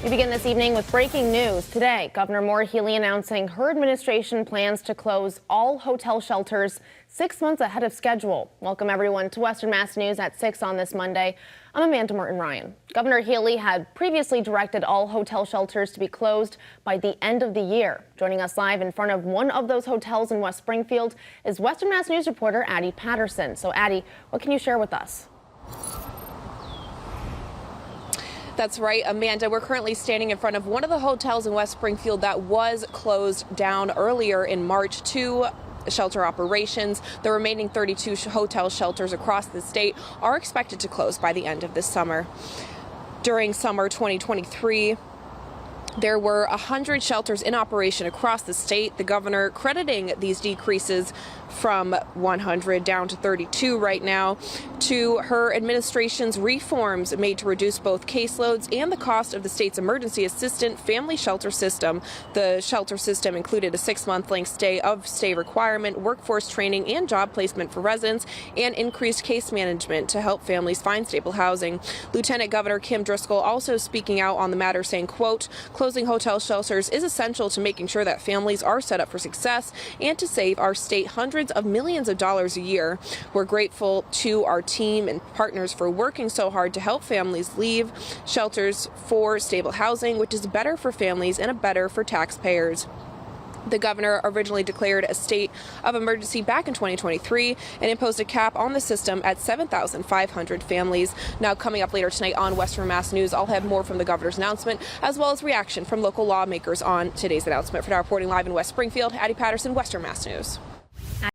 We begin this evening with breaking news. Today, Governor Maura Healey announcing her administration plans to close all hotel shelters 6 months ahead of schedule. Welcome everyone to Western Mass News at 6 on this Monday. I'm Amanda Martin-Ryan. Governor Healey had previously directed all hotel shelters to be closed by the end of the year. Joining us live in front of one of those hotels in West Springfield is Western Mass News reporter Addie Patterson. So Addie, what can you share with us? That's right, Amanda. We're currently standing in front of one of the hotels in West Springfield that was closed down earlier in March to shelter operations. The remaining 32 hotel shelters across the state are expected to close by the end of this summer. During summer 2023, there were 100 shelters in operation across the state. The governor crediting these decreases from 100 down to 32 right now to her administration's reforms made to reduce both caseloads and the cost of the state's emergency assistant family shelter system. The shelter system included a 6-month length stay requirement, workforce training, and job placement for residents, and increased case management to help families find stable housing. Lieutenant Governor Kim Driscoll also speaking out on the matter, saying, quote, "Closing hotel shelters is essential to making sure that families are set up for success and to save our state hundreds of millions of dollars a year. We're grateful to our team and partners for working so hard to help families leave shelters for stable housing, which is better for families and better for taxpayers." The governor originally declared a state of emergency back in 2023 and imposed a cap on the system at 7,500 families. Now, coming up later tonight on Western Mass News, I'll have more from the governor's announcement, as well as reaction from local lawmakers on today's announcement. For now, reporting live in West Springfield, Addie Patterson, Western Mass News.